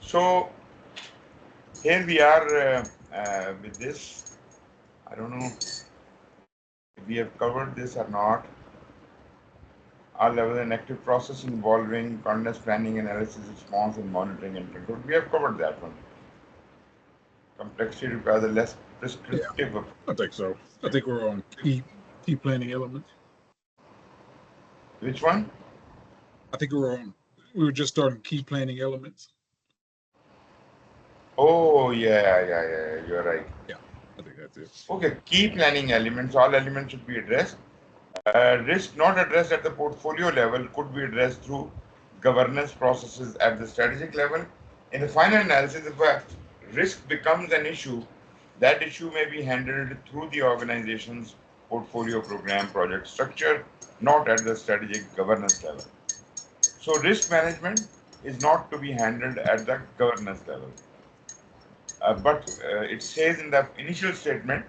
So here we are with this. I don't know if we have covered this or not. All levels and active process involving continuous planning, analysis, response, and monitoring and control. We have covered that one. Complexity requires a less prescriptive. Yeah, I think so. I think we're on key planning elements. Which one? I think we were just starting key planning elements. Oh, yeah, you're right. Yeah, I think that's it. Okay, key planning elements, all elements should be addressed. Risk not addressed at the portfolio level could be addressed through governance processes at the strategic level. In the final analysis, if a risk becomes an issue, that issue may be handled through the organization's portfolio program project structure, not at the strategic governance level. So risk management is not to be handled at the governance level. But it says in the initial statement,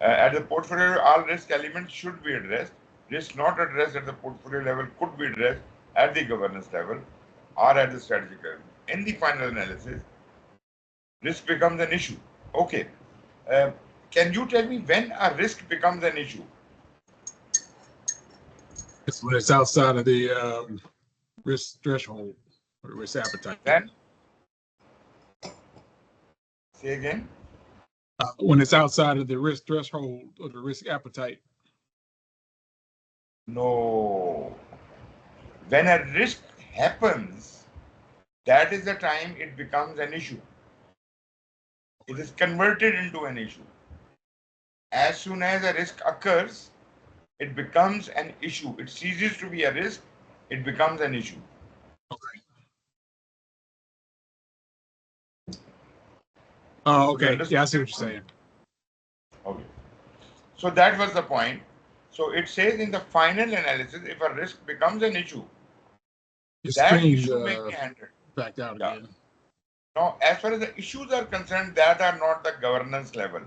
at the portfolio, all risk elements should be addressed. Risk not addressed at the portfolio level could be addressed at the governance level or at the strategic level. In the final analysis, risk becomes an issue. Okay. Can you tell me when a risk becomes an issue? It's when it's outside of the risk threshold or risk appetite. Then? Say again? When it's outside of the risk threshold or the risk appetite. No. When a risk happens, that is the time it becomes an issue. It is converted into an issue. As soon as a risk occurs, it becomes an issue. It ceases to be a risk, it becomes an issue. Okay. Oh, okay. Yeah, I see what you're saying. Okay. So that was the point. So it says in the final analysis, if a risk becomes an issue, that issue may be handled. Backed out again. Now, as far as the issues are concerned, that are not the governance level.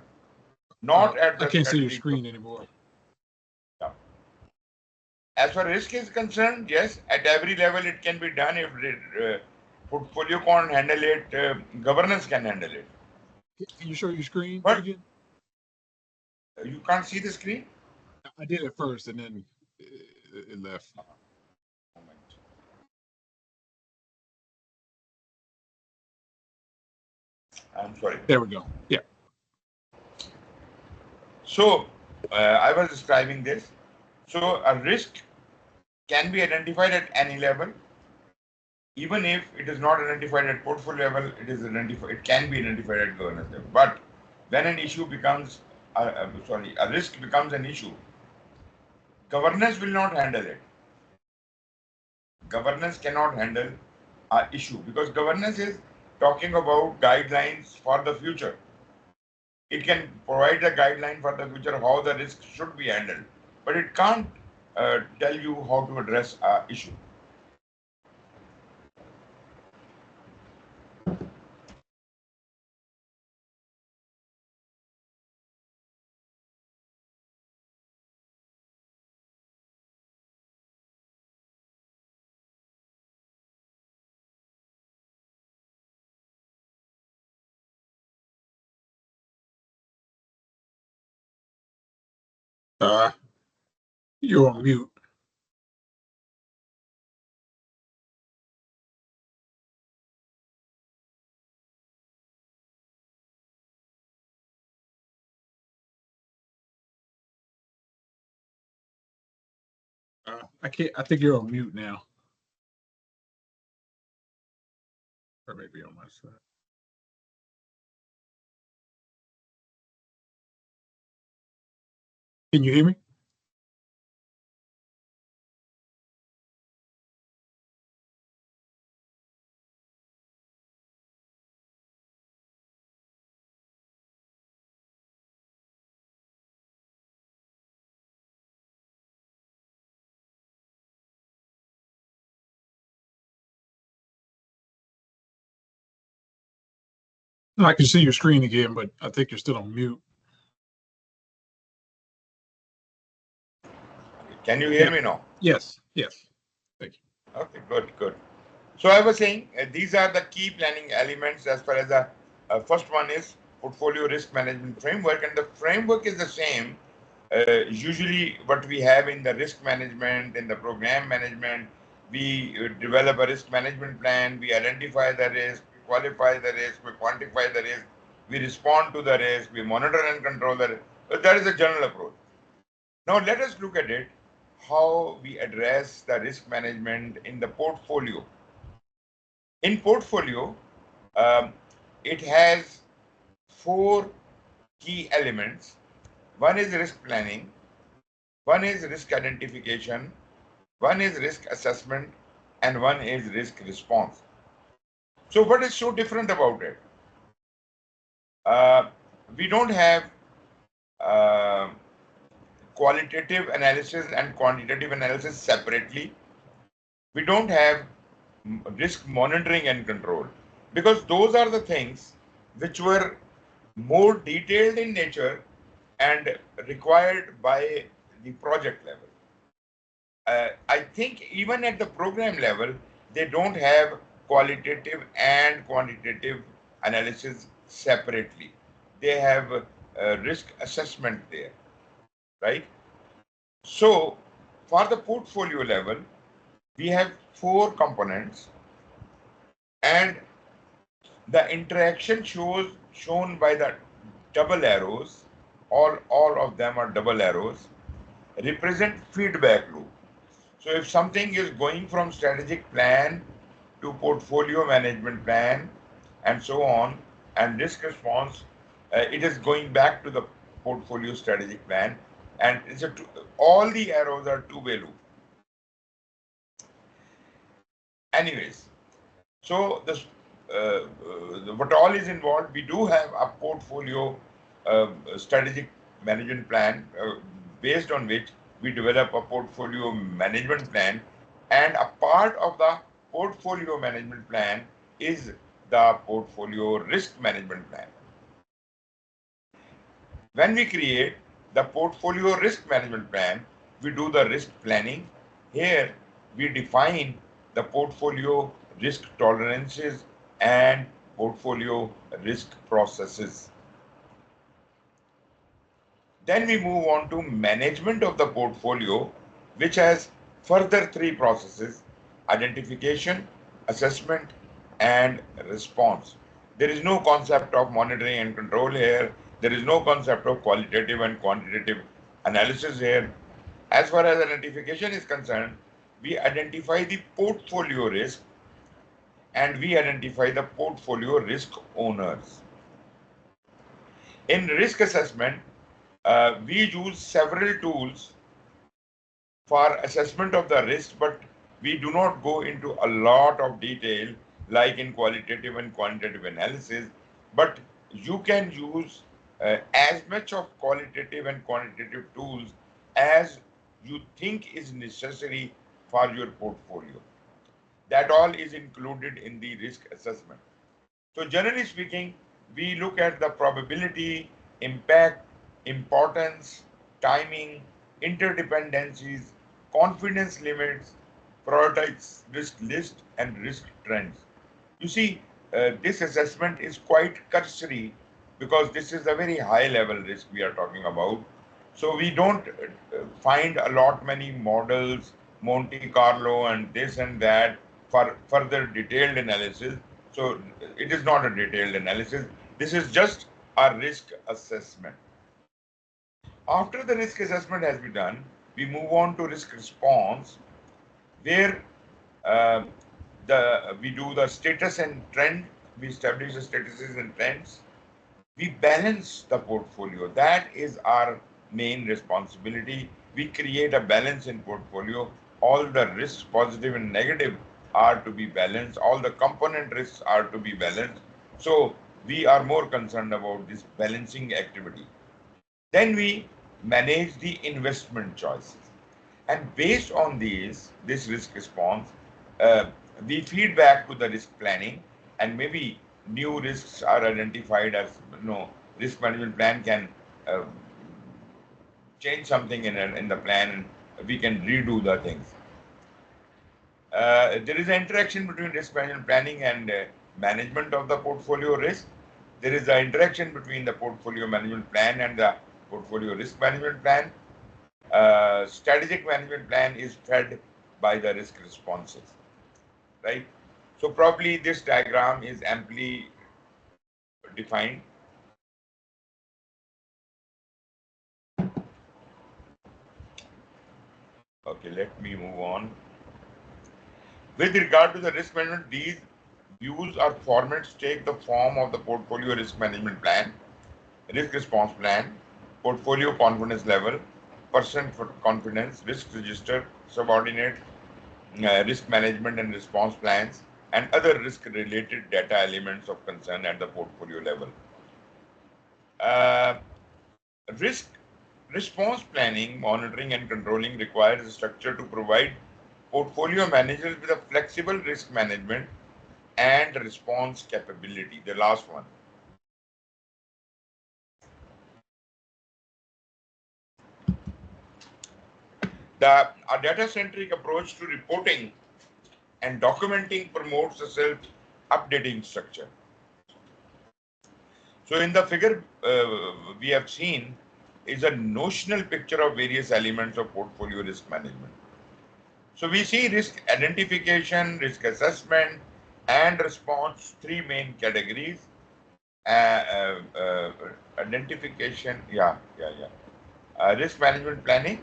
Not at the I can't see your screen anymore. Yeah. As far as risk is concerned, yes, at every level it can be done. If portfolio can't handle it, governance can handle it. Can you show your screen again? You can't see the screen? I did it first and then it left. I'm sorry. There we go. Yeah. So I was describing this. So a risk can be identified at any level. Even if it is not identified at portfolio level, it can be identified at governance level. But when an issue becomes, a risk becomes an issue, governance will not handle it. Governance cannot handle an issue because governance is talking about guidelines for the future. It can provide a guideline for the future how the risk should be handled, but it can't tell you how to address an issue. You're on mute. I think you're on mute now. Or maybe on my side. Can you hear me? I can see your screen again, but I think you're still on mute. Can you hear me now? Yes. Thank you. Okay, good. So I was saying these are the key planning elements as far as the first one is portfolio risk management framework, and the framework is the same. Usually, what we have in the risk management, in the program management, we develop a risk management plan, we identify the risk, we qualify the risk, we quantify the risk, we respond to the risk, we monitor and control the risk. So that is a general approach. Now, let us look at it how we address the risk management in the portfolio. In portfolio, um, it has four key elements. One is risk planning, one is risk identification, one is risk assessment, and one is risk response. So what is so different about it? We don't have uh, qualitative analysis and quantitative analysis separately. We don't have risk monitoring and control, because those are the things which were more detailed in nature and required by the project level. I think even at the program level, they don't have qualitative and quantitative analysis separately. They have risk assessment there, right? So for the portfolio level, we have four components, and the interaction shown by the double arrows, all of them are double arrows, represent feedback loop. So if something is going from strategic plan to portfolio management plan and so on, and risk response, it is going back to the portfolio strategic plan, and all the arrows are two-way loop. Anyways, so this what all is involved, we do have a portfolio strategic management plan based on which we develop a portfolio management plan, and a part of the portfolio management plan is the portfolio risk management plan. When we create the portfolio risk management plan, we do the risk planning. Here we define the portfolio risk tolerances and portfolio risk processes. Then we move on to management of the portfolio, which has further three processes: identification, assessment, and response. There is no concept of monitoring and control here. There is no concept of qualitative and quantitative analysis here. As far as identification is concerned, we identify the portfolio risk and we identify the portfolio risk owners. In risk assessment, we use several tools for assessment of the risk, but we do not go into a lot of detail like in qualitative and quantitative analysis. But you can use as much of qualitative and quantitative tools as you think is necessary for your portfolio. That all is included in the risk assessment. So generally speaking, we look at the probability, impact, importance, timing, interdependencies, confidence limits, prioritize risk list, and risk trends. You see, this assessment is quite cursory because this is a very high level risk we are talking about. So we don't find a lot many models, Monte Carlo and this and that for further detailed analysis. So it is not a detailed analysis. This is just a risk assessment. After the risk assessment has been done, we move on to risk response, where uh, we do the status and trend. We establish the statuses and trends. We balance the portfolio. That is our main responsibility. We create a balance in portfolio. All the risks, positive and negative, are to be balanced. All the component risks are to be balanced. So we are more concerned about this balancing activity. Then we manage the investment choices. And based on this risk response, uh, we feed back to the risk planning, and maybe new risks are identified as, risk management plan can uh, change something in the plan, and we can redo the things. There is an interaction between risk management planning and management of the portfolio risk. There is an interaction between the portfolio management plan and the portfolio risk management plan. Strategic management plan is fed by the risk responses, right? So probably this diagram is amply defined. Okay, let me move on. With regard to the risk management, these views or formats take the form of the portfolio risk management plan, risk response plan, portfolio confidence level, percent for confidence, risk register, subordinate, risk management and response plans, and other risk-related data elements of concern at the portfolio level. Risk response planning, monitoring, and controlling requires a structure to provide portfolio managers with a flexible risk management and response capability. The last one. A data-centric approach to reporting and documenting promotes a self-updating structure. So in the figure we have seen is a notional picture of various elements of portfolio risk management. So we see risk identification, risk assessment, and response, three main categories. Identification, risk management planning,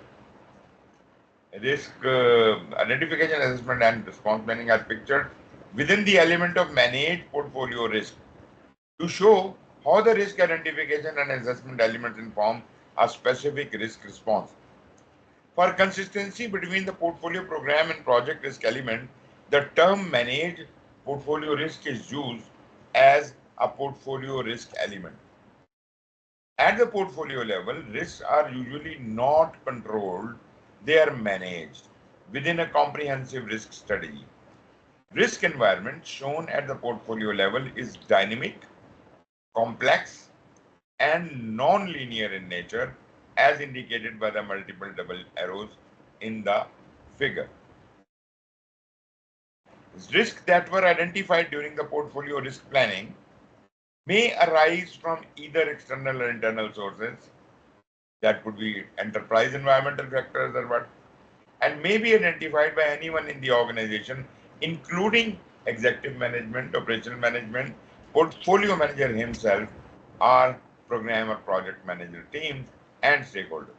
risk identification, assessment, and response planning are pictured within the element of managed portfolio risk to show how the risk identification and assessment elements inform a specific risk response. For consistency between the portfolio program and project risk element, the term managed portfolio risk is used as a portfolio risk element. At the portfolio level, risks are usually not controlled, they are managed within a comprehensive risk strategy. Risk environment shown at the portfolio level is dynamic, complex, and non-linear in nature, as indicated by the multiple double arrows in the figure. Risks that were identified during the portfolio risk planning may arise from either external or internal sources. That could be enterprise environmental factors or what, and may be identified by anyone in the organization, including executive management, operational management, portfolio manager himself, or program or project manager teams and stakeholders.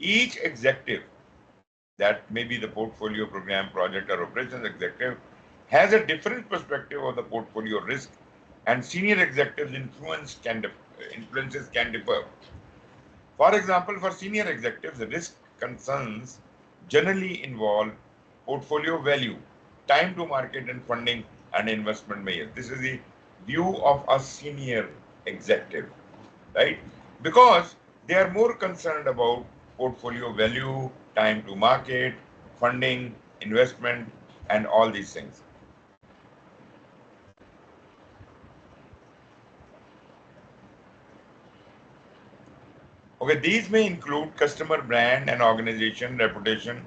Each executive, that may be the portfolio, program, project, or operations executive, has a different perspective of the portfolio risk, and senior executives' influences can differ. For example, for senior executives, the risk concerns generally involve portfolio value, time to market, and funding and investment measures. This is the view of a senior executive, right? Because they are more concerned about portfolio value, time to market, funding, investment, and all these things. Okay, these may include customer brand and organization reputation,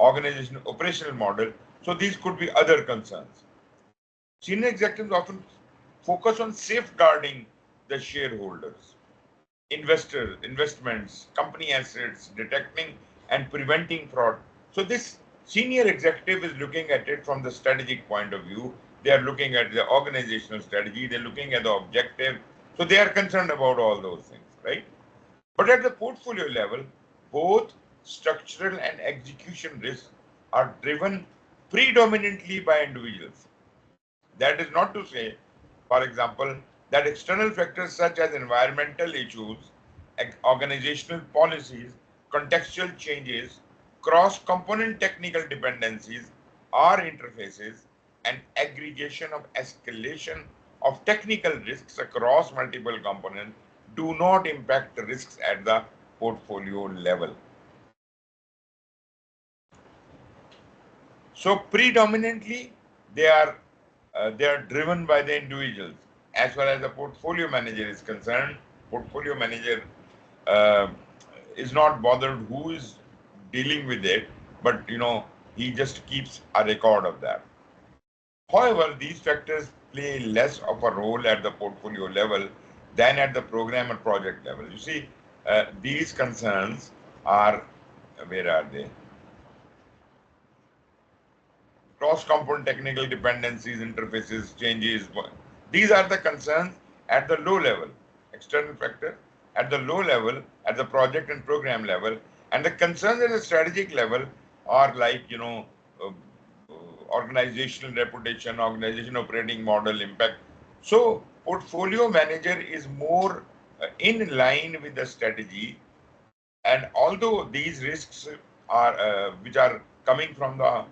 organization operational model. So these could be other concerns. Senior executives often focus on safeguarding the shareholders, investors, investments, company assets, detecting and preventing fraud. So this senior executive is looking at it from the strategic point of view. They are looking at the organizational strategy. They're looking at the objective. So they are concerned about all those things, right? But at the portfolio level, both structural and execution risks are driven predominantly by individuals. That is not to say, for example, that external factors such as environmental issues, organizational policies, contextual changes, cross-component technical dependencies or interfaces, and aggregation of escalation of technical risks across multiple components do not impact the risks at the portfolio level. So predominantly they are driven by the individuals. As far as the portfolio manager is concerned, portfolio manager is not bothered who is dealing with it, but he just keeps a record of that. However, these factors play less of a role at the portfolio level than at the program and project level. You see, these concerns are, where are they? Cross-component technical dependencies, interfaces, changes. These are the concerns at the low level, external factor, at the low level, at the project and program level. And the concerns at the strategic level are like, organizational reputation, organization operating model, impact. So portfolio manager is more in line with the strategy. And although these risks are, which are coming from the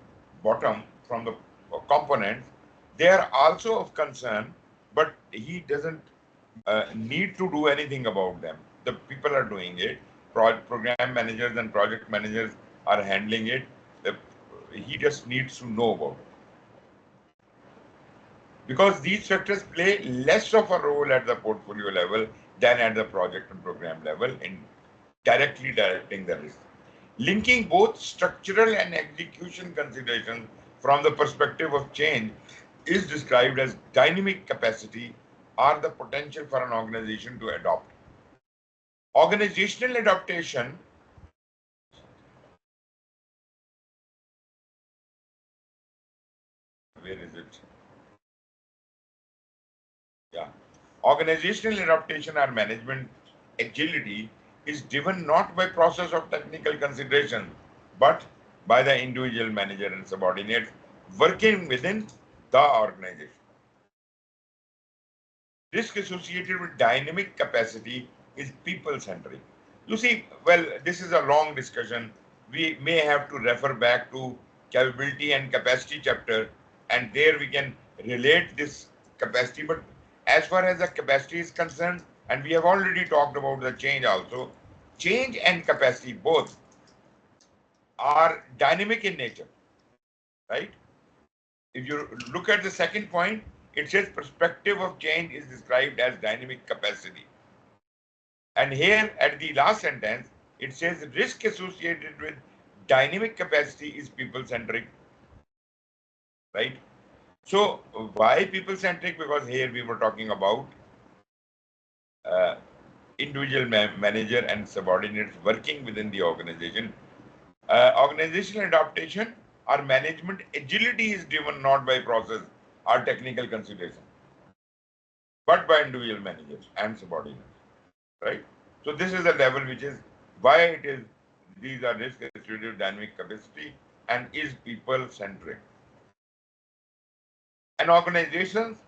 bottom, from the components, they are also of concern, but he doesn't need to do anything about them. The people are doing it. Program managers and project managers are handling it. He just needs to know about it. Because these factors play less of a role at the portfolio level than at the project and program level in directly directing the risk. Linking both structural and execution considerations from the perspective of change is described as dynamic capacity or the potential for an organization to adopt. Organizational adaptation where is it? Yeah. Organizational adaptation or management agility is driven not by process of technical consideration, but by the individual manager and subordinates working within the organization. Risk associated with dynamic capacity is people-centric. You see, well, this is a long discussion. We may have to refer back to capability and capacity chapter, and there we can relate this capacity. But as far as the capacity is concerned, and we have already talked about the change also, change and capacity both are dynamic in nature, right? If you look at the second point, it says perspective of change is described as dynamic capacity. And here at the last sentence, it says risk associated with dynamic capacity is people-centric, right? So why people-centric? Because here we were talking about individual manager and subordinates working within the organization. Organizational adaptation or management agility is driven not by process or technical consideration, but by individual managers and subordinates, right? So this is the level which is why it is, these are risk associated dynamic capacity and is people-centric. An organization's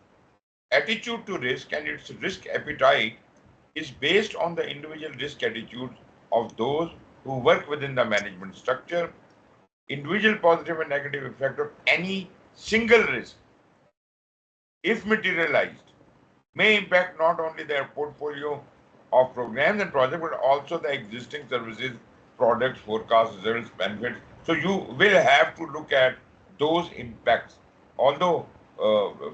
attitude to risk and its risk appetite is based on the individual risk attitudes of those who work within the management structure. Individual positive and negative effect of any single risk, if materialized, may impact not only their portfolio of programs and projects, but also the existing services, products, forecasts, results, benefits. So you will have to look at those impacts. Although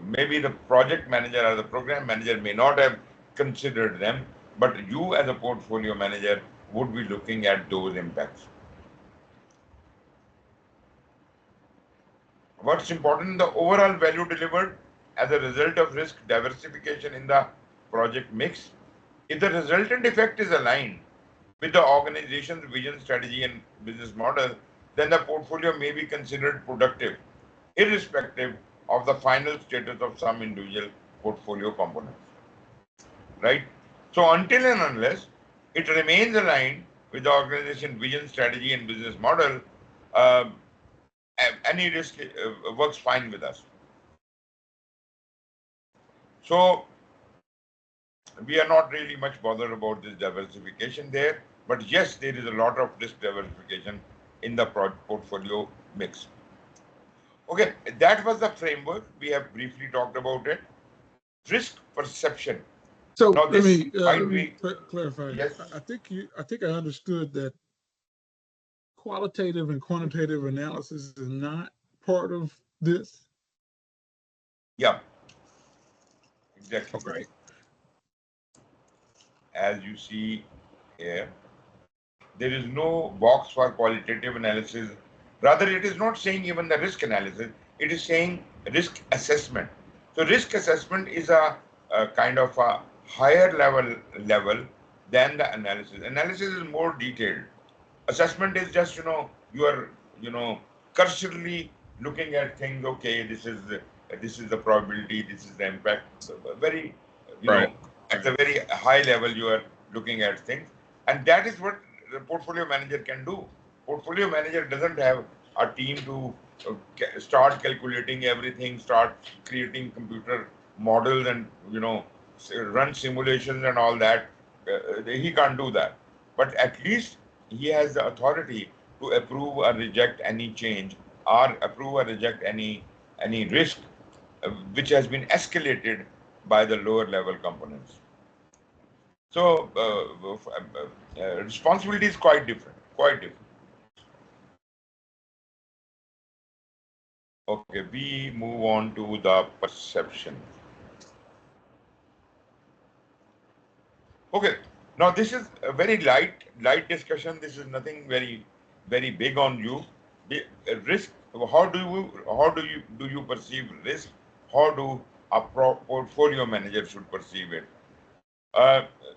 maybe the project manager or the program manager may not have considered them, but you as a portfolio manager would be looking at those impacts. What's important, the overall value delivered as a result of risk diversification in the project mix. If the resultant effect is aligned with the organization's vision, strategy, and business model, then the portfolio may be considered productive, irrespective of the final status of some individual portfolio components. Right? So until and unless it remains aligned with the organization vision, strategy, and business model, any risk works fine with us. So we are not really much bothered about this diversification there, but yes, there is a lot of risk diversification in the portfolio mix. Okay, that was the framework. We have briefly talked about it. Risk perception. So now let me clarify. Yes. I think I understood that qualitative and quantitative analysis is not part of this. Yeah, exactly. Okay. As you see here, there is no box for qualitative analysis Rather, it is not saying even the risk analysis, it is saying risk assessment. So risk assessment is a kind of a higher level than the analysis. Analysis is more detailed. Assessment is just, you are, cursorily looking at things. Okay, this is the probability, this is the impact. Very, Right. at the very high level, you are looking at things, and that is what the portfolio manager can do. Portfolio manager doesn't have a team to start calculating everything, start creating computer models, and run simulations and all that. He can't do that, but at least he has the authority to approve or reject any change, or approve or reject any risk which has been escalated by the lower level components. So responsibility is quite different, quite different. Okay, we move on to the perception. Okay, now this is a very light discussion. This is nothing very big on you. The risk. How do you perceive risk? How do a portfolio manager should perceive it?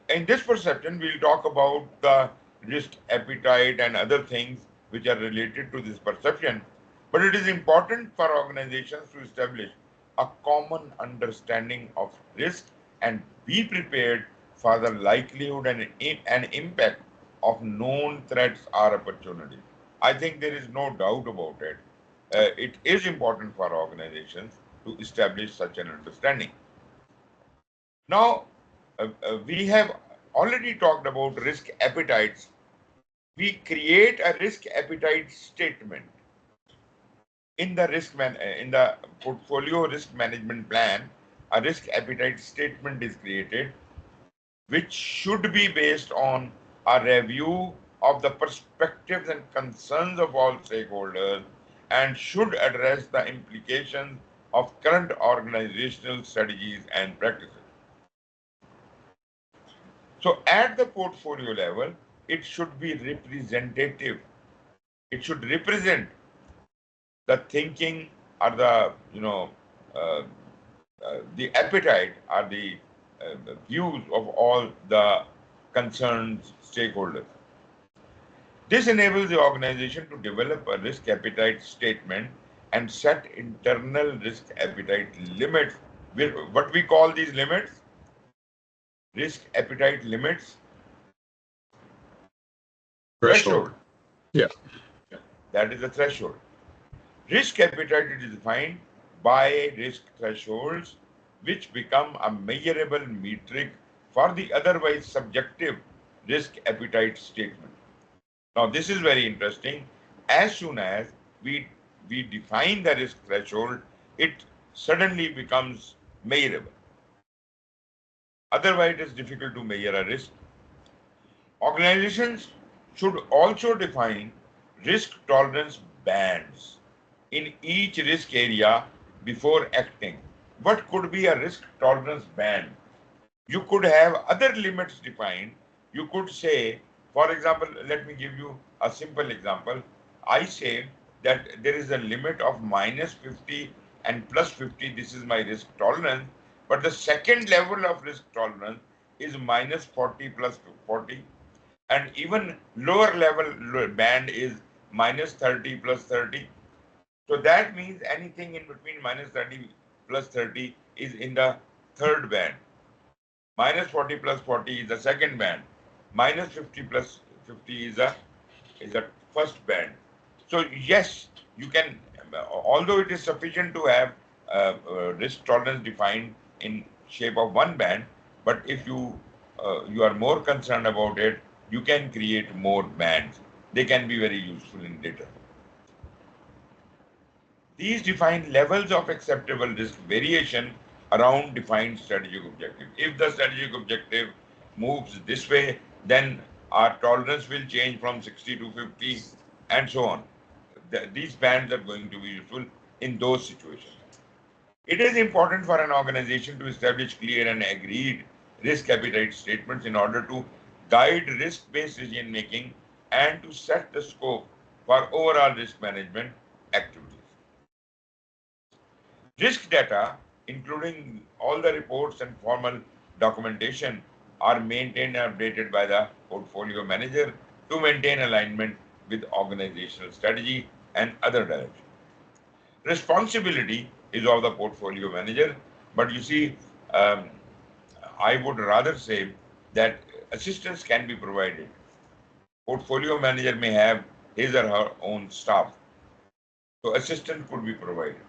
In this perception, we'll talk about the risk appetite and other things which are related to this perception. But it is important for organizations to establish a common understanding of risk and be prepared for the likelihood and impact of known threats or opportunities. I think there is no doubt about it. It is important for organizations to establish such an understanding. Now, we have already talked about risk appetites. We create a risk appetite statement in the portfolio risk management plan. A risk appetite statement is created, which should be based on a review of the perspectives and concerns of all stakeholders, and should address the implications of current organizational strategies and practices. So at the portfolio level, it should be representative. It should represent the thinking, or the appetite, or the views of all the concerned stakeholders. This enables the organization to develop a risk appetite statement and set internal risk appetite limits. What we call these limits? Risk appetite limits. Threshold. Yeah. That is the threshold. Risk appetite is defined by risk thresholds, which become a measurable metric for the otherwise subjective risk appetite statement. Now, this is very interesting. As soon as we define the risk threshold, it suddenly becomes measurable. Otherwise, it is difficult to measure a risk. Organizations should also define risk tolerance bands in each risk area before acting. What could be a risk tolerance band? You could have other limits defined. You could say, for example, let me give you a simple example. I say that there is a limit of -50 and +50. This is my risk tolerance. But the second level of risk tolerance is -40 +40. And even lower level band is -30 +30. So that means anything in between -30 +30 is in the third band. -40 +40 is the second band. -50 +50 is the first band. So yes, you can, although it is sufficient to have risk tolerance defined in shape of one band, but if you are more concerned about it, you can create more bands. They can be very useful in data. These define levels of acceptable risk variation around defined strategic objective. If the strategic objective moves this way, then our tolerance will change from 60 to 50 and so on. These bands are going to be useful in those situations. It is important for an organization to establish clear and agreed risk appetite statements in order to guide risk-based decision making and to set the scope for overall risk management activities. Risk data, including all the reports and formal documentation, are maintained and updated by the portfolio manager to maintain alignment with organizational strategy and other directions. Responsibility is of the portfolio manager, but you see, I would rather say that assistance can be provided. Portfolio manager may have his or her own staff, so assistance could be provided.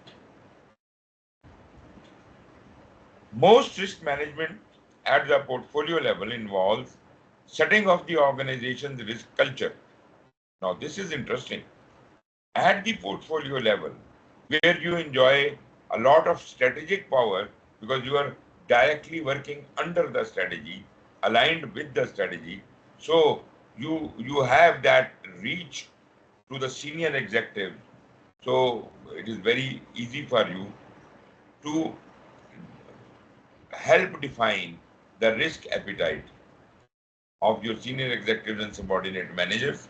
Most risk management at the portfolio level involves setting of the organization's risk culture. Now, this is interesting. At the portfolio level, where you enjoy a lot of strategic power because you are directly working under the strategy, aligned with the strategy, so you have that reach to the senior executive. So it is very easy for you to help define the risk appetite of your senior executives and subordinate managers.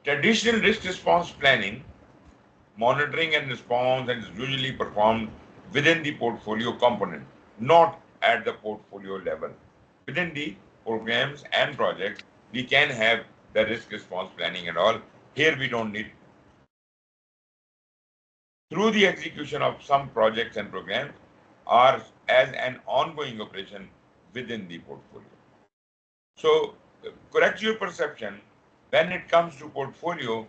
Traditional risk response planning, monitoring and response is usually performed within the portfolio component, not at the portfolio level. Within the programs and projects, we can have the risk response planning and all. Here we don't need. Through the execution of some projects and programs or as an ongoing operation within the portfolio. So correct your perception. When it comes to portfolio,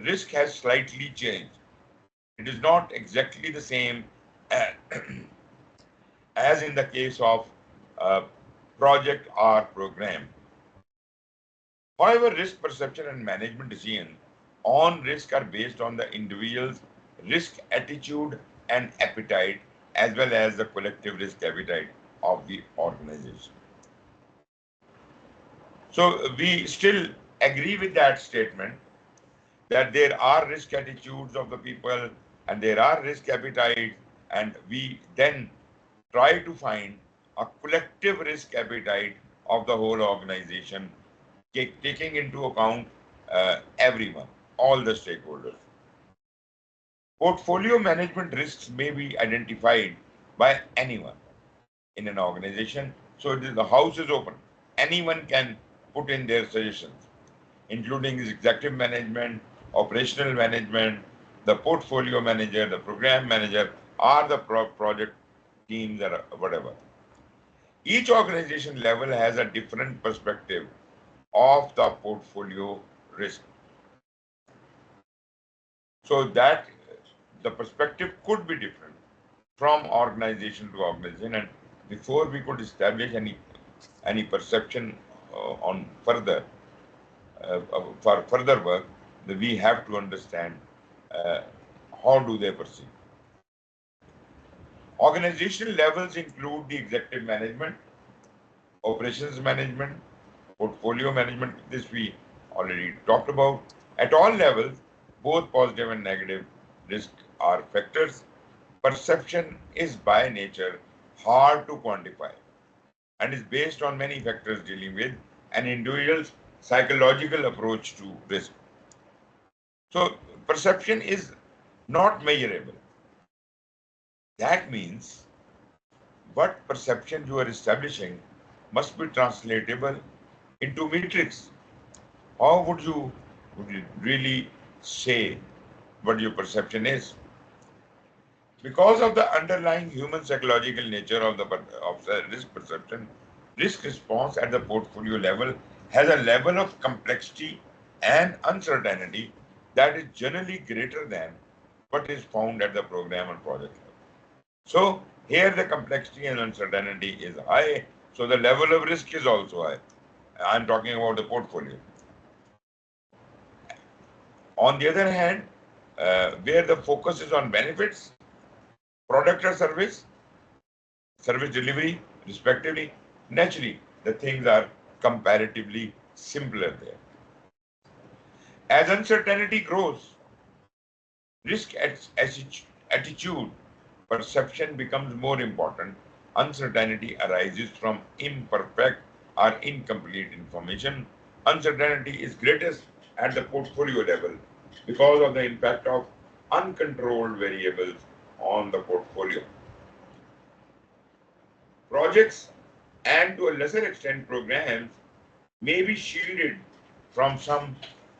risk has slightly changed. It is not exactly the same as in the case of project or program. However, risk perception and management decisions on risk are based on the individual's risk attitude and appetite, as well as the collective risk appetite of the organization. So we still agree with that statement that there are risk attitudes of the people and there are risk appetites, and we then try to find a collective risk appetite of the whole organization, taking into account everyone, all the stakeholders. Portfolio management risks may be identified by anyone in an organization. So the house is open. Anyone can put in their suggestions, including executive management, operational management, the portfolio manager, the program manager, or the project teams or whatever. Each organization level has a different perspective of the portfolio risk. So that the perspective could be different from organization to organization, and before we could establish any perception on further for further work, we have to understand how do they perceive. Organizational levels include the executive management, operations management, portfolio management. This we already talked about. At all levels, both positive and negative risk are factors. Perception is by nature hard to quantify and is based on many factors dealing with an individual's psychological approach to risk. So perception is not measurable. That means what perception you are establishing must be translatable into metrics. How would you really say what your perception is? Because of the underlying human psychological nature of the risk perception, risk response at the portfolio level has a level of complexity and uncertainty that is generally greater than what is found at the program and project level. So here the complexity and uncertainty is high, so the level of risk is also high. I'm talking about the portfolio. On the other hand, where the focus is on benefits, product or service delivery, respectively, naturally, the things are comparatively simpler there. As uncertainty grows, risk attitude, perception becomes more important. Uncertainty arises from imperfect or incomplete information. Uncertainty is greatest at the portfolio level because of the impact of uncontrolled variables on the portfolio. Projects and to a lesser extent programs may be shielded from some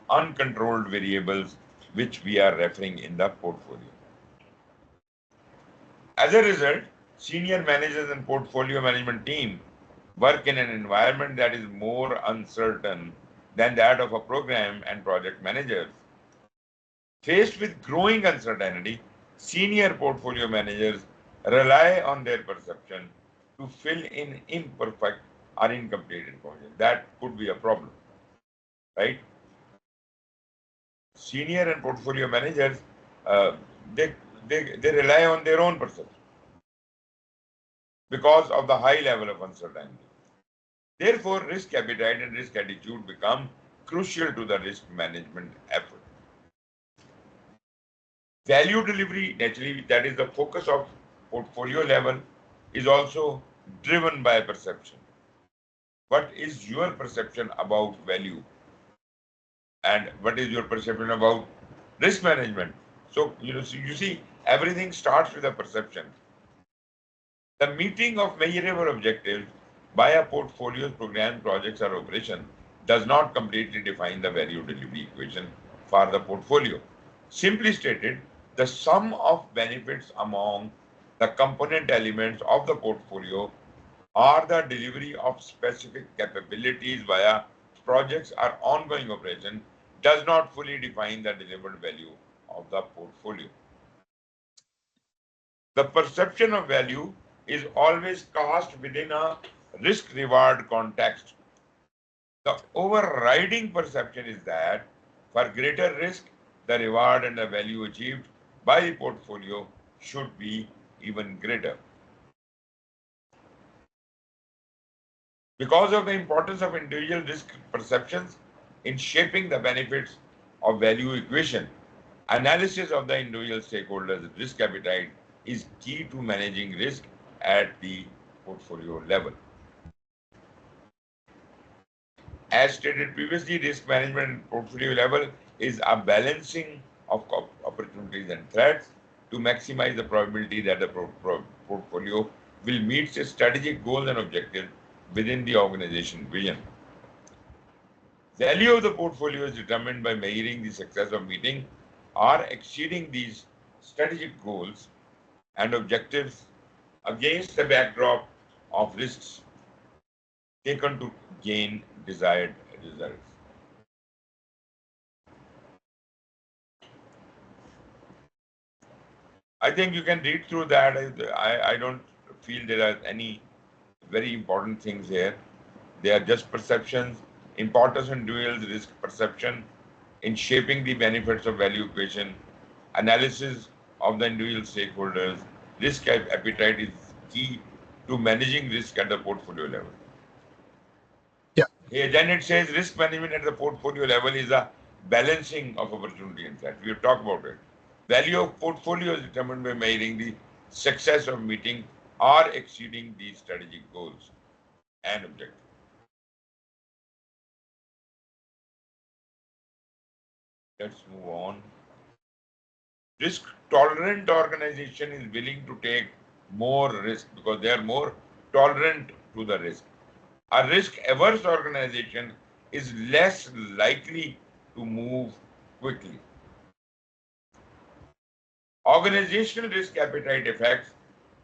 uncontrolled variables which we are referring in the portfolio. As a result, senior managers and portfolio management team work in an environment that is more uncertain than that of a program and project managers. Faced with growing uncertainty, senior portfolio managers rely on their perception to fill in imperfect or incomplete information. That could be a problem, right? Senior and portfolio managers, they rely on their own perception because of the high level of uncertainty. Therefore, risk appetite and risk attitude become crucial to the risk management effort. Value delivery, naturally, that is the focus of portfolio level, is also driven by perception. What is your perception about value? And what is your perception about risk management? So, you see, everything starts with a perception. The meeting of measurable objectives by a portfolio's program, projects, or operation does not completely define the value delivery equation for the portfolio. Simply stated, the sum of benefits among the component elements of the portfolio or the delivery of specific capabilities via projects or ongoing operation does not fully define the delivered value of the portfolio. The perception of value is always cast within a risk-reward context. The overriding perception is that for greater risk, the reward and the value achieved by the portfolio should be even greater. Because of the importance of individual risk perceptions in shaping the benefits of value equation, analysis of the individual stakeholders' risk appetite is key to managing risk at the portfolio level. As stated previously, risk management at portfolio level is a balancing of opportunities and threats to maximize the probability that the portfolio will meet its strategic goals and objectives within the organization vision. Value of the portfolio is determined by measuring the success of meeting or exceeding these strategic goals and objectives against the backdrop of risks taken to gain desired results. I think you can read through that. I don't feel there are any very important things here. They are just perceptions, importance and dual risk perception in shaping the benefits of value equation, analysis of the individual stakeholders, risk appetite is key to managing risk at the portfolio level. Yeah. Here, then it says risk management at the portfolio level is a balancing of opportunity and threat. We have talked about it. Value of portfolio is determined by measuring the success of meeting or exceeding these strategic goals and objectives. Let's move on. Risk-tolerant organization is willing to take more risk because they are more tolerant to the risk. A risk-averse organization is less likely to move quickly. Organizational risk appetite affects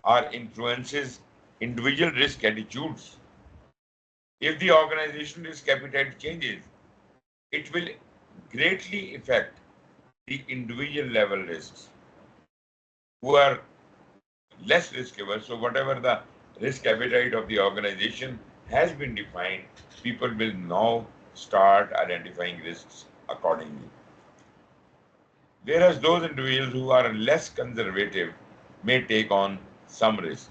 or influences individual risk attitudes. If the organizational risk appetite changes, it will greatly affect the individual level risks who are less risk averse. So whatever the risk appetite of the organization has been defined, people will now start identifying risks accordingly. Whereas those individuals who are less conservative may take on some risk.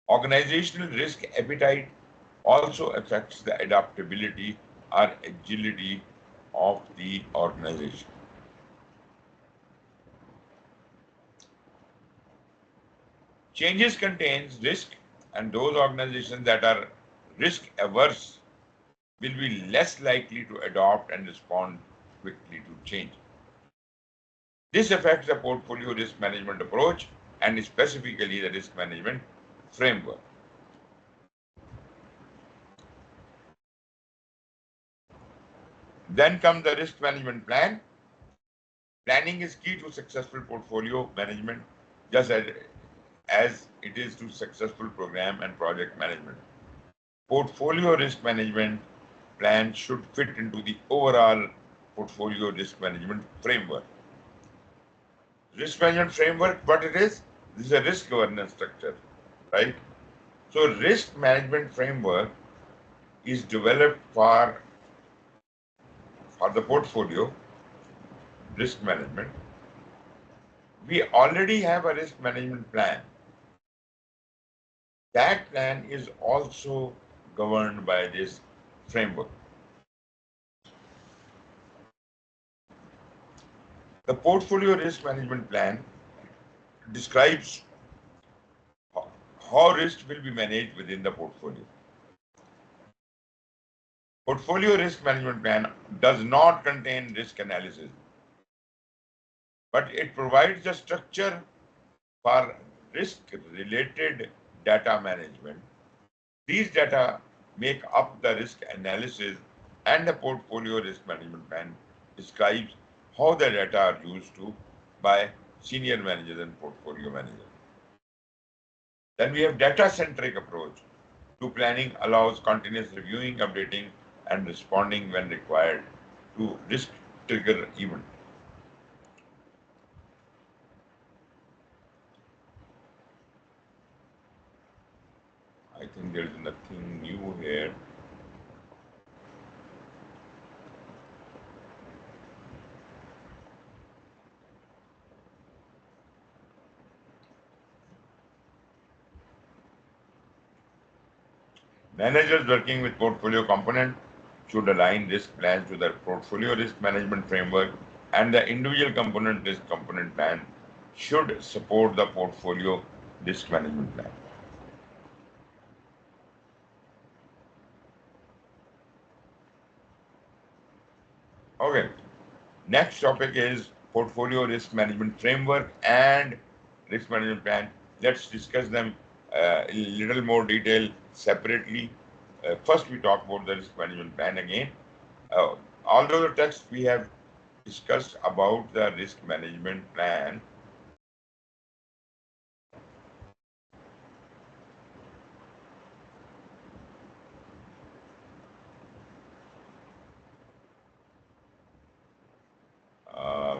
Organizational risk appetite also affects the adaptability or agility of the organization. Changes contains risk, and those organizations that are risk averse will be less likely to adopt and respond quickly to change. This affects the portfolio risk management approach and specifically the risk management framework. Then comes the risk management plan. Planning is key to successful portfolio management, just as it is to successful program and project management. Portfolio risk management plan should fit into the overall portfolio risk management framework. Risk management framework, what it is? This is a risk governance structure, right? So risk management framework is developed for the portfolio risk management. We already have a risk management plan. That plan is also governed by this framework. The portfolio risk management plan describes how risk will be managed within the portfolio. Portfolio risk management plan does not contain risk analysis, but it provides the structure for risk-related data management. These data make up the risk analysis, and the portfolio risk management plan describes how the data are used by senior managers and portfolio managers. Then we have data-centric approach to planning allows continuous reviewing, updating, and responding when required to risk trigger event. I think there is nothing new here. Managers working with portfolio component should align risk plans to their portfolio risk management framework, and the individual component risk component plan should support the portfolio risk management plan. Okay, next topic is portfolio risk management framework and risk management plan. Let's discuss them in a little more detail separately. First, we talk about the risk management plan again. Although the text we have discussed about the risk management plan,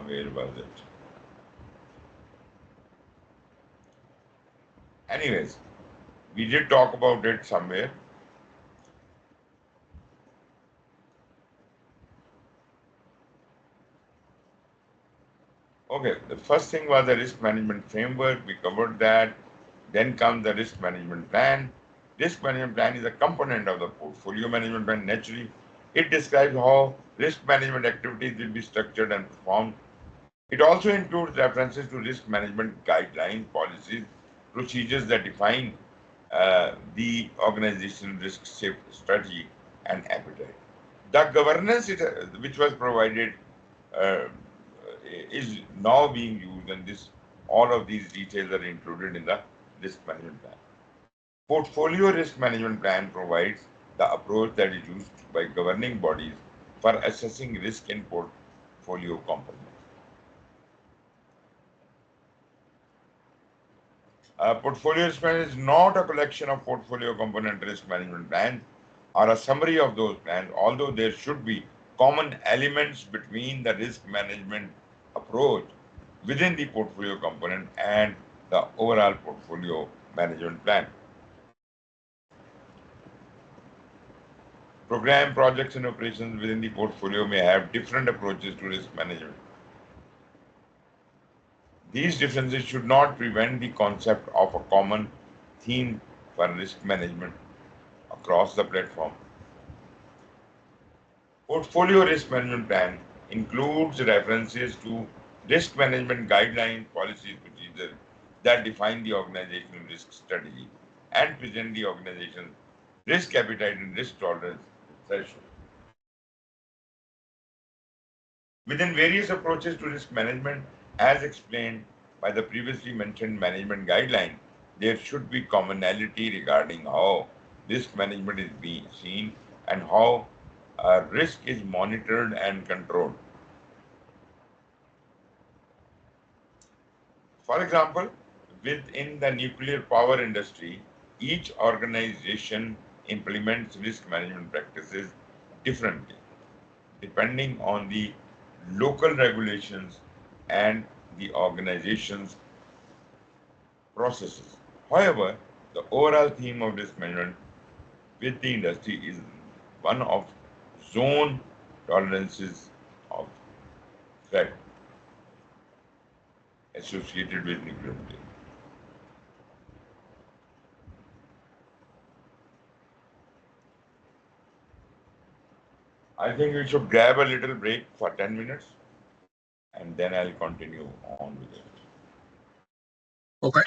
where was it? Anyways, we did talk about it somewhere. Okay, the first thing was the risk management framework. We covered that. Then comes the risk management plan. Risk management plan is a component of the portfolio management plan. Naturally, it describes how risk management activities will be structured and performed. It also includes references to risk management guidelines, policies, procedures that define the organizational risk strategy and appetite. The governance which was provided is now being used, and all of these details are included in the risk management plan. Portfolio risk management plan provides the approach that is used by governing bodies for assessing risk in portfolio components. Portfolio risk management is not a collection of portfolio component risk management plans or a summary of those plans, although there should be common elements between the risk management approach within the portfolio component and the overall portfolio management plan. Program, projects, and operations within the portfolio may have different approaches to risk management. These differences should not prevent the concept of a common theme for risk management across the platform. Portfolio risk management plan includes references to risk management guidelines, policies, procedures that define the organizational risk strategy and present the organization's risk appetite and risk tolerance threshold. Within various approaches to risk management, as explained by the previously mentioned management guideline, there should be commonality regarding how risk management is being seen and how risk is monitored and controlled. For example, within the nuclear power industry, each organization implements risk management practices differently, depending on the local regulations and the organization's processes. However, the overall theme of risk management with the industry is one of zone tolerances of threat associated with nuclear material. I think we should grab a little break for 10 minutes and then I'll continue on with it. Okay.